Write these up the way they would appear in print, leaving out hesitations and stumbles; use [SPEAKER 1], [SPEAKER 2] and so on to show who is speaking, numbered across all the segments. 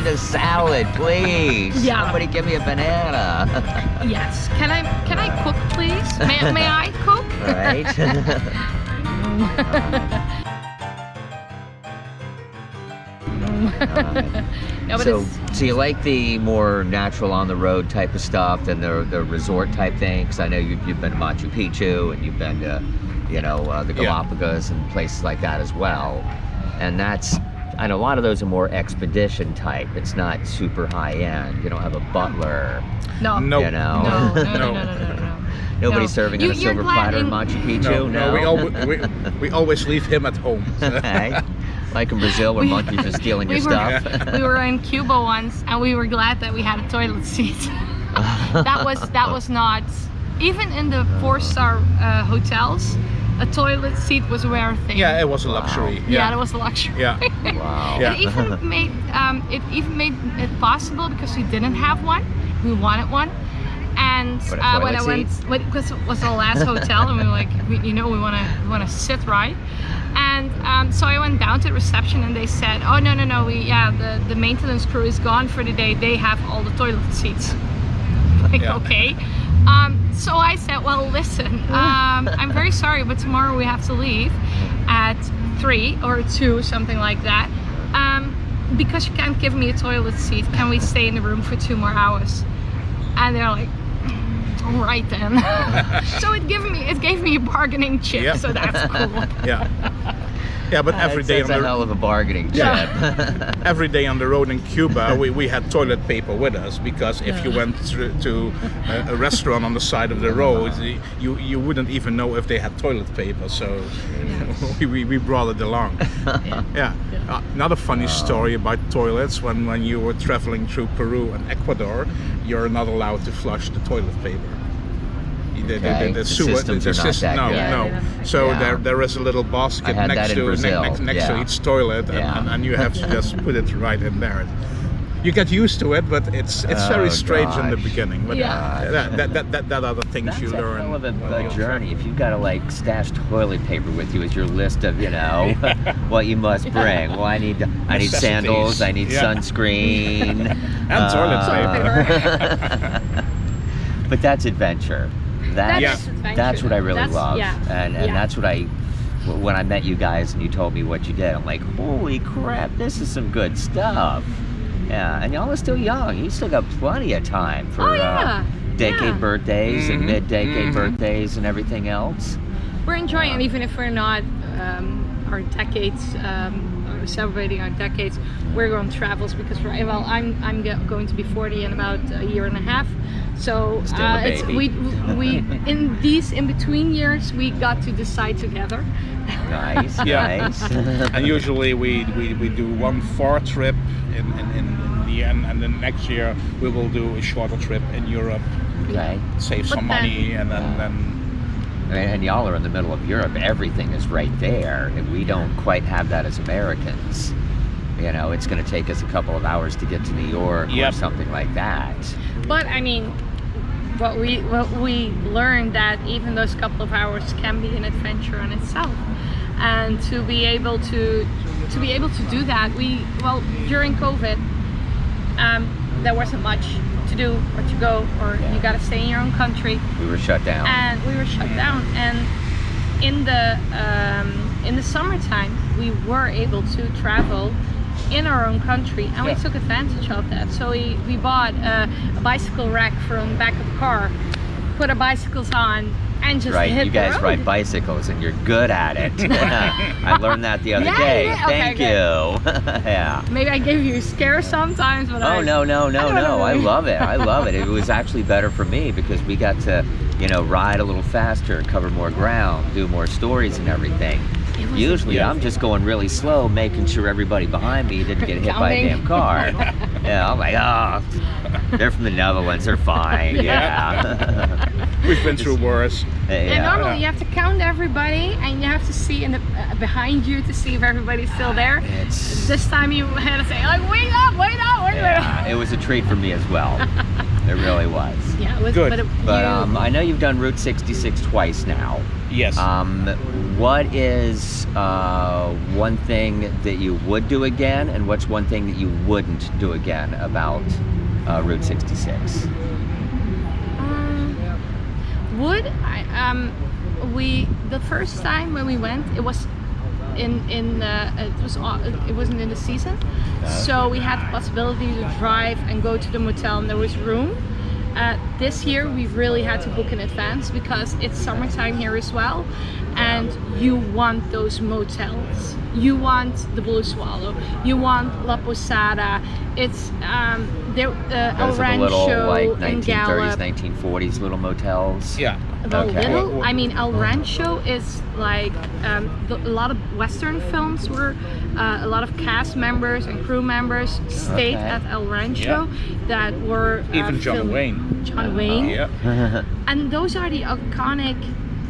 [SPEAKER 1] kind of salad, please?
[SPEAKER 2] Yeah.
[SPEAKER 1] Somebody give me a banana.
[SPEAKER 2] Yes. Can I cook, please? May I cook?
[SPEAKER 1] Right?
[SPEAKER 2] No, but
[SPEAKER 1] So you like the more natural on the road type of stuff than the resort type thing? Because I know you've been to Machu Picchu and you've been to, the Galapagos and places like that as well. And I know a lot of those are more expedition type. It's not super high end. You don't have a butler.
[SPEAKER 2] no.
[SPEAKER 3] No.
[SPEAKER 1] You know.
[SPEAKER 2] No.
[SPEAKER 1] Nobody's
[SPEAKER 2] No.
[SPEAKER 1] serving on a
[SPEAKER 2] You're
[SPEAKER 1] silver
[SPEAKER 2] glad
[SPEAKER 1] platter in
[SPEAKER 2] in-
[SPEAKER 1] Machu Picchu.
[SPEAKER 3] No, we always leave him at home.
[SPEAKER 1] Okay. Like in Brazil where monkeys are stealing your stuff.
[SPEAKER 2] We were in Cuba once, and we were glad that we had a toilet seat. that was not even in the 4-star hotels. A toilet seat was a rare thing.
[SPEAKER 3] Yeah, it was a luxury.
[SPEAKER 2] Yeah, it was a luxury.
[SPEAKER 3] Yeah.
[SPEAKER 1] Wow.
[SPEAKER 3] Yeah.
[SPEAKER 2] It even made it possible because we didn't have one. We wanted one. And
[SPEAKER 1] What, a
[SPEAKER 2] when I
[SPEAKER 1] toilet
[SPEAKER 2] went, because it was our last hotel, and we were like, we want to sit right. And so I went down to the reception, and they said, oh no, the maintenance crew is gone for the day. They have all the toilet seats. Like,
[SPEAKER 3] Yeah.
[SPEAKER 2] okay. So I said, well, listen, I'm very sorry, but tomorrow we have to leave at 3 or 2, something like that. Because you can't give me a toilet seat, can we stay in the room for 2 more hours? And they're like, all right then. So it gave me a bargaining chip,
[SPEAKER 3] Yeah.
[SPEAKER 2] so that's cool.
[SPEAKER 3] Yeah. Yeah, but every day
[SPEAKER 1] That's
[SPEAKER 3] on
[SPEAKER 1] a
[SPEAKER 3] the
[SPEAKER 1] hell of a bargaining chip.
[SPEAKER 3] Yeah. every day on the road in Cuba, we had toilet paper with us, because if you went to a restaurant on the side of the road, you wouldn't even know if they had toilet paper. So we brought it along. Yeah. Another funny story about toilets: when you were traveling through Peru and Ecuador, you're not allowed to flush the toilet paper.
[SPEAKER 1] Okay. The
[SPEAKER 3] sewer,
[SPEAKER 1] systems are not that
[SPEAKER 3] no,
[SPEAKER 1] good.
[SPEAKER 3] no. So
[SPEAKER 1] Yeah.
[SPEAKER 3] there is a little
[SPEAKER 1] I
[SPEAKER 3] basket
[SPEAKER 1] had
[SPEAKER 3] next
[SPEAKER 1] that in
[SPEAKER 3] to
[SPEAKER 1] Brazil.
[SPEAKER 3] next to
[SPEAKER 1] Yeah.
[SPEAKER 3] each toilet,
[SPEAKER 1] Yeah.
[SPEAKER 3] and you have to just put it right in there. You get used to it, but it's very strange in the
[SPEAKER 1] gosh.
[SPEAKER 3] beginning. But
[SPEAKER 2] Yeah.
[SPEAKER 3] that are the things
[SPEAKER 1] That's
[SPEAKER 3] you
[SPEAKER 1] a
[SPEAKER 3] learn.
[SPEAKER 1] hell of a journey. If you've got to like stash toilet paper with you as your list of, what you must bring. Well, I need
[SPEAKER 3] Necessities.
[SPEAKER 1] sandals. I need
[SPEAKER 3] Yeah.
[SPEAKER 1] sunscreen.
[SPEAKER 3] And toilet
[SPEAKER 2] paper.
[SPEAKER 1] But that's adventure.
[SPEAKER 2] That
[SPEAKER 3] Yeah.
[SPEAKER 2] is adventure.
[SPEAKER 1] That's what I really
[SPEAKER 2] That's-
[SPEAKER 1] love.
[SPEAKER 2] yeah.
[SPEAKER 1] And
[SPEAKER 2] Yeah.
[SPEAKER 1] that's what when I met you guys and you told me what you did, I'm like, holy crap, this is some good stuff. Yeah, and y'all are still young. You still got plenty of time for
[SPEAKER 2] Oh, yeah.
[SPEAKER 1] decade
[SPEAKER 2] Yeah.
[SPEAKER 1] birthdays and
[SPEAKER 3] Mhm.
[SPEAKER 1] mid-decade
[SPEAKER 3] Mhm.
[SPEAKER 1] birthdays and everything else.
[SPEAKER 2] We're enjoying it, even if we're not our decades, or celebrating our decades. We're on travels because I'm going to be 40 in about a year and a half. So
[SPEAKER 1] Still a baby.
[SPEAKER 2] we in these in between years we got to decide together.
[SPEAKER 1] Nice,
[SPEAKER 3] Yeah.
[SPEAKER 1] nice.
[SPEAKER 3] And usually we do one far trip in the end, and then next year we will do a shorter trip in Europe,
[SPEAKER 1] Okay.
[SPEAKER 3] save
[SPEAKER 2] But
[SPEAKER 3] some
[SPEAKER 2] then-
[SPEAKER 3] money, and then
[SPEAKER 1] And y'all are in the middle of Europe. Everything is right there. And we don't quite have that as Americans. It's going to take us a couple of hours to get to New York or
[SPEAKER 3] Yep.
[SPEAKER 1] something like that.
[SPEAKER 2] But I mean, what we learned that even those couple of hours can be an adventure in itself, and to be able to do that, during COVID, there wasn't much to do or to go, or
[SPEAKER 1] Yeah.
[SPEAKER 2] you got to stay in your own country,
[SPEAKER 1] We were shut down.
[SPEAKER 2] and we were shut down. And in the summertime, we were able to travel in our own country, and we
[SPEAKER 1] Yeah.
[SPEAKER 2] took advantage of that. So we bought a bicycle rack from the back of the car, put our bicycles on, and just
[SPEAKER 1] Right,
[SPEAKER 2] hit
[SPEAKER 1] you
[SPEAKER 2] the
[SPEAKER 1] guys
[SPEAKER 2] road.
[SPEAKER 1] ride bicycles and you're good at it. I learned that the other
[SPEAKER 2] Yeah,
[SPEAKER 1] day.
[SPEAKER 2] yeah, okay,
[SPEAKER 1] Thank
[SPEAKER 2] good.
[SPEAKER 1] you. Yeah.
[SPEAKER 2] Maybe I gave you a scare sometimes, but
[SPEAKER 1] Oh, no.
[SPEAKER 2] I don't
[SPEAKER 1] I
[SPEAKER 2] know.
[SPEAKER 1] love it. I love it. It was actually better for me because we got to, ride a little faster and cover more ground, do more stories and everything.
[SPEAKER 2] It was-
[SPEAKER 1] Usually
[SPEAKER 3] Yeah.
[SPEAKER 1] I'm just going really slow, making sure everybody behind me didn't get hit by a
[SPEAKER 2] Counting.
[SPEAKER 1] damn car. Yeah, I'm like, they're from the Netherlands, they're fine. Yeah.
[SPEAKER 3] we've been through worse.
[SPEAKER 2] And
[SPEAKER 1] Yeah.
[SPEAKER 2] normally you have to count everybody, and you have to see in the behind you to see if everybody's still there.
[SPEAKER 1] It's-
[SPEAKER 2] This time you had to say, like, wait up,
[SPEAKER 1] Yeah, it was a treat for me as well. It really was.
[SPEAKER 2] Yeah, it was
[SPEAKER 3] Good.
[SPEAKER 1] But I know you've done Route 66 twice now.
[SPEAKER 3] Yes.
[SPEAKER 1] What is one thing that you would do again, and what's one thing that you wouldn't do again about Route 66?
[SPEAKER 2] The first time when we went, it was it wasn't in the season, so we had the possibility to drive and go to the motel, and there was room. This year we really had to book in advance because it's summertime here as well, and you want those motels. You want the Blue Swallow. You want La Posada. It's El
[SPEAKER 1] Those are the little
[SPEAKER 2] Rancho
[SPEAKER 1] like
[SPEAKER 2] in
[SPEAKER 1] 1930s,
[SPEAKER 2] Gallup.
[SPEAKER 1] 1940s little motels.
[SPEAKER 3] Yeah.
[SPEAKER 2] Little, I mean, El Rancho is like a lot of Western films were a lot of cast members and crew members stayed at El Rancho that were
[SPEAKER 3] Even John
[SPEAKER 2] filmed-
[SPEAKER 3] Wayne.
[SPEAKER 2] John Wayne.
[SPEAKER 3] Yeah.
[SPEAKER 2] And those are the iconic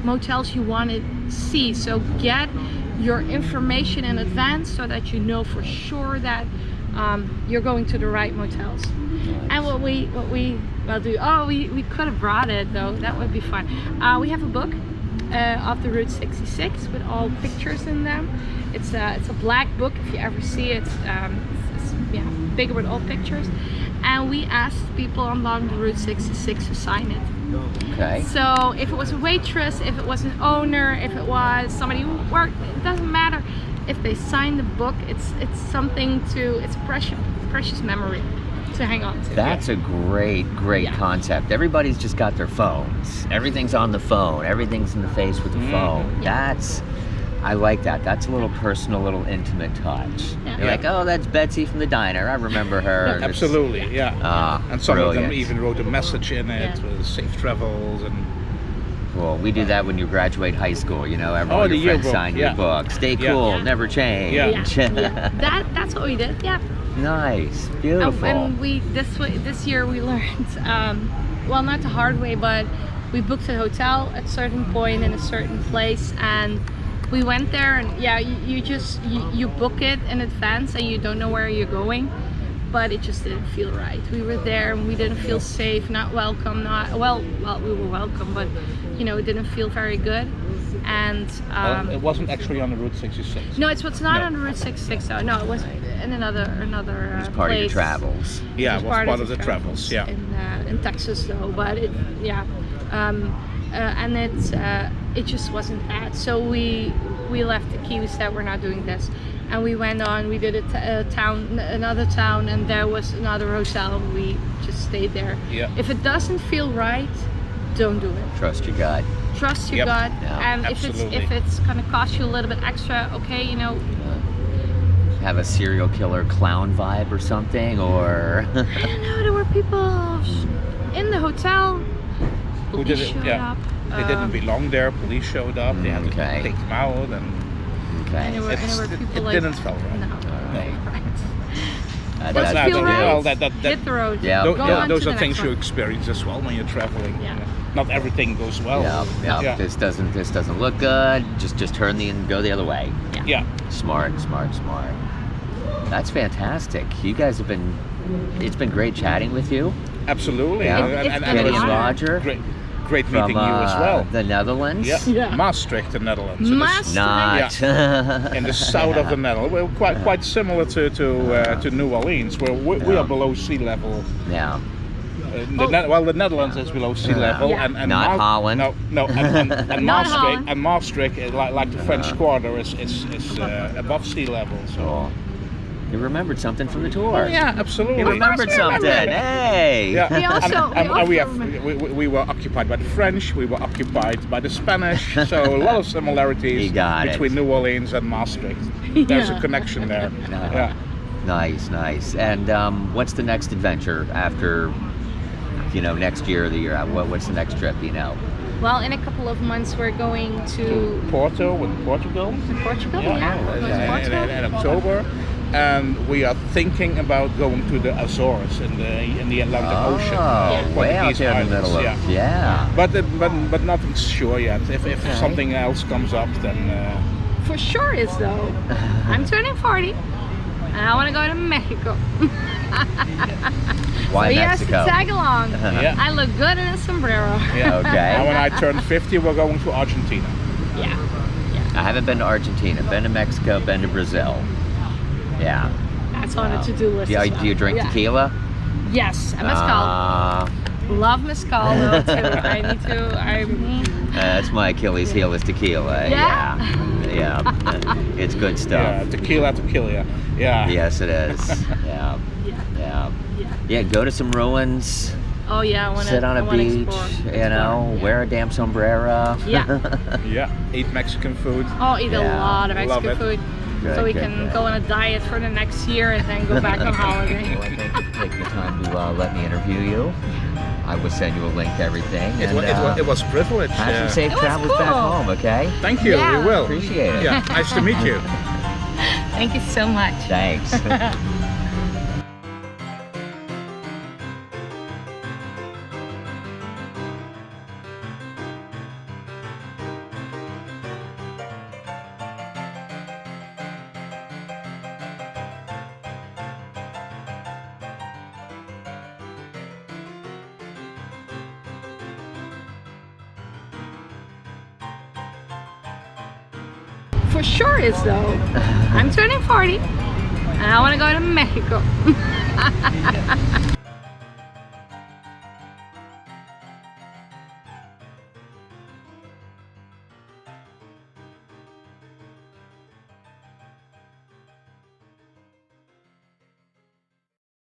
[SPEAKER 2] motels you want to see. So get your information in advance so that you know for sure that you're going to the right motels. And what we will do. Oh, we could have brought it though. That would be fun. We have a book of the Route 66 with all pictures in them. It's a black book. If you ever see it, it's bigger with all pictures. And we asked people along the Route 66 to sign it.
[SPEAKER 1] Okay.
[SPEAKER 2] So if it was a waitress, if it was an owner, if it was somebody who worked, it doesn't matter. If they sign the book, it's something to, it's a precious memory to hang on to.
[SPEAKER 1] That's a great concept. Everybody's just got their phones. Everything's on the phone. Everything's in the face with the phone. I like that. That's a little personal, little intimate touch.
[SPEAKER 2] Yeah.
[SPEAKER 1] You're like, oh, that's Betsy from the diner. I remember her. And it's-
[SPEAKER 3] Absolutely. Yeah. And some of them
[SPEAKER 1] brilliant.
[SPEAKER 3] even wrote a message in it with safe travels and.
[SPEAKER 1] Well, we do that when you graduate high school. You know,
[SPEAKER 3] Oh,
[SPEAKER 1] everyone,
[SPEAKER 3] the
[SPEAKER 1] your friends
[SPEAKER 3] yearbook,
[SPEAKER 1] sign your book. Stay cool,
[SPEAKER 2] Yeah.
[SPEAKER 1] never change.
[SPEAKER 3] Yeah.
[SPEAKER 2] That's what we did. Yeah.
[SPEAKER 1] Nice, beautiful.
[SPEAKER 2] And this year we learned, well, not the hard way, but we booked a hotel at a certain point in a certain place, and we went there, and you book it in advance, and you don't know where you're going, but it just didn't feel right. We were there, and we didn't feel safe, not welcome, we were welcome, but it didn't feel very good. And
[SPEAKER 3] It wasn't actually on the Route 66.
[SPEAKER 2] no, it's not on the Route 66. So no, it was in another
[SPEAKER 1] It's part of your
[SPEAKER 2] place.
[SPEAKER 1] travels.
[SPEAKER 3] Yeah, it was part of the travels. Yeah.
[SPEAKER 2] In Texas though, but and it just wasn't that. So we left the key. We said we're not doing this, and we went on. We did another town, and there was another hotel. We just stayed there.
[SPEAKER 3] Yeah.
[SPEAKER 2] If it doesn't feel right, don't do it.
[SPEAKER 1] Trust your gut.
[SPEAKER 2] Trust your gut,
[SPEAKER 1] Yeah,
[SPEAKER 2] and
[SPEAKER 3] absolutely.
[SPEAKER 2] if it's gonna cost you a little bit extra, okay,
[SPEAKER 1] Have a serial killer clown vibe or something, or
[SPEAKER 2] I don't know. There were people in the hotel.
[SPEAKER 3] Who
[SPEAKER 2] Police
[SPEAKER 3] did it?
[SPEAKER 2] showed
[SPEAKER 3] Yeah.
[SPEAKER 2] up.
[SPEAKER 3] They didn't belong there. Police showed up. They had to
[SPEAKER 1] Okay.
[SPEAKER 3] take them out, and
[SPEAKER 2] And
[SPEAKER 1] okay.
[SPEAKER 2] there were people
[SPEAKER 3] it
[SPEAKER 2] like.
[SPEAKER 3] didn't feel right.
[SPEAKER 2] No.
[SPEAKER 1] Right.
[SPEAKER 2] Right.
[SPEAKER 1] That-
[SPEAKER 2] Doesn't
[SPEAKER 1] that's-
[SPEAKER 2] feel
[SPEAKER 3] well,
[SPEAKER 2] right.
[SPEAKER 3] that-
[SPEAKER 2] Hit the road.
[SPEAKER 1] Yeah.
[SPEAKER 3] Tho-
[SPEAKER 2] Go
[SPEAKER 3] tho-
[SPEAKER 2] on
[SPEAKER 3] those
[SPEAKER 2] to
[SPEAKER 3] are
[SPEAKER 2] the
[SPEAKER 3] things
[SPEAKER 2] next
[SPEAKER 3] you
[SPEAKER 2] one.
[SPEAKER 3] experience as well when you're traveling.
[SPEAKER 2] Yeah.
[SPEAKER 3] Not everything goes well.
[SPEAKER 1] Yeah. This doesn't look good. Just turn and go the other way.
[SPEAKER 3] Yeah.
[SPEAKER 1] Smart. That's fantastic. You guys have been. It's been great chatting with you.
[SPEAKER 3] Absolutely.
[SPEAKER 1] Yeah.
[SPEAKER 2] It's
[SPEAKER 1] Kitty and
[SPEAKER 2] honor.
[SPEAKER 1] Roger
[SPEAKER 3] Great
[SPEAKER 1] from
[SPEAKER 3] meeting you as well.
[SPEAKER 1] the Netherlands.
[SPEAKER 3] Yeah.
[SPEAKER 2] Yeah.
[SPEAKER 3] Maastricht, the Netherlands. So this-
[SPEAKER 1] Not.
[SPEAKER 3] in the south of the Netherlands. We're quite similar to New Orleans, where we are below sea level.
[SPEAKER 1] Yeah.
[SPEAKER 3] The Netherlands is below sea level,
[SPEAKER 2] Yeah.
[SPEAKER 3] and
[SPEAKER 1] Not Holland.
[SPEAKER 3] No, and
[SPEAKER 2] Not
[SPEAKER 3] Maastricht,
[SPEAKER 2] Holland.
[SPEAKER 3] and Maastricht, like the French Quarter, is above sea level. So.
[SPEAKER 1] Cool. You remembered something from the tour.
[SPEAKER 3] Yeah, absolutely.
[SPEAKER 1] You remembered something. Hey.
[SPEAKER 3] Yeah.
[SPEAKER 2] We also-
[SPEAKER 3] and
[SPEAKER 2] we
[SPEAKER 3] we,
[SPEAKER 2] also
[SPEAKER 3] we were occupied by the French, we were occupied by the Spanish, so a lot of similarities
[SPEAKER 1] You got it.
[SPEAKER 3] between New Orleans and Maastricht. There's a connection there. Yeah.
[SPEAKER 1] Nice. And what's the next adventure after? Next year or the year? What's the next trip?
[SPEAKER 2] Well, in a couple of months we're going to
[SPEAKER 3] Porto in Portugal.
[SPEAKER 2] Portugal.
[SPEAKER 3] Yeah,
[SPEAKER 2] We're going to Portugal.
[SPEAKER 3] in October. And we are thinking about going to the Azores in the Atlantic Ocean.
[SPEAKER 1] Oh, way out
[SPEAKER 3] Portuguese
[SPEAKER 1] there in the
[SPEAKER 3] islands,
[SPEAKER 1] middle of. Yeah.
[SPEAKER 3] But nothing's sure yet. If something else comes up, then
[SPEAKER 2] For sure is though. I'm turning 40. and I want to go to Mexico.
[SPEAKER 1] Why
[SPEAKER 2] So he has to
[SPEAKER 1] Mexico?
[SPEAKER 2] tag along.
[SPEAKER 3] Yeah.
[SPEAKER 2] I look good in a sombrero.
[SPEAKER 3] Yeah.
[SPEAKER 1] Okay.
[SPEAKER 3] And when I turn 50, we're going to Argentina.
[SPEAKER 2] Yeah.
[SPEAKER 1] I haven't been to Argentina, been to Mexico, been to Brazil. Yeah.
[SPEAKER 2] That's on the to-do list.
[SPEAKER 1] Do
[SPEAKER 2] as
[SPEAKER 1] you,
[SPEAKER 2] well.
[SPEAKER 1] do you drink
[SPEAKER 2] Yeah.
[SPEAKER 1] tequila?
[SPEAKER 2] Yes, and mezcal. Love mezcal though too. I need to.
[SPEAKER 1] That's my Achilles heel is tequila.
[SPEAKER 2] Yeah?
[SPEAKER 1] Yeah. It's good
[SPEAKER 3] Yeah,
[SPEAKER 1] stuff.
[SPEAKER 3] tequila to kill ya. Yeah.
[SPEAKER 1] Yes, it is. Yeah.
[SPEAKER 2] Yeah.
[SPEAKER 1] Yeah. Yeah, go to some ruins,
[SPEAKER 2] Oh yeah, I want to
[SPEAKER 1] sit on a beach,
[SPEAKER 2] explore.
[SPEAKER 1] you know,
[SPEAKER 2] Yeah.
[SPEAKER 1] wear a damn sombrero.
[SPEAKER 2] Yeah.
[SPEAKER 3] Yeah. Eat Mexican food.
[SPEAKER 2] Oh, eat a
[SPEAKER 1] Yeah.
[SPEAKER 2] lot of
[SPEAKER 3] Love
[SPEAKER 2] Mexican
[SPEAKER 3] it.
[SPEAKER 2] food,
[SPEAKER 1] Good,
[SPEAKER 2] so we
[SPEAKER 1] good,
[SPEAKER 2] can
[SPEAKER 1] good.
[SPEAKER 2] go on a diet for the next year and then go back on holiday.
[SPEAKER 1] Well, thank you for taking the time to let me interview you. I will send you a link to everything.
[SPEAKER 3] It,
[SPEAKER 1] and,
[SPEAKER 3] it was a privilege.
[SPEAKER 1] have some safe
[SPEAKER 2] It was
[SPEAKER 1] travels back
[SPEAKER 2] cool.
[SPEAKER 1] home, okay?
[SPEAKER 3] Thank you.
[SPEAKER 2] Yeah.
[SPEAKER 3] We will.
[SPEAKER 1] Appreciate it.
[SPEAKER 3] Yeah. Nice to meet you.
[SPEAKER 2] Thank you so much.
[SPEAKER 1] Thanks.
[SPEAKER 2] For sure is though. I'm turning 40 and I want to go to Mexico.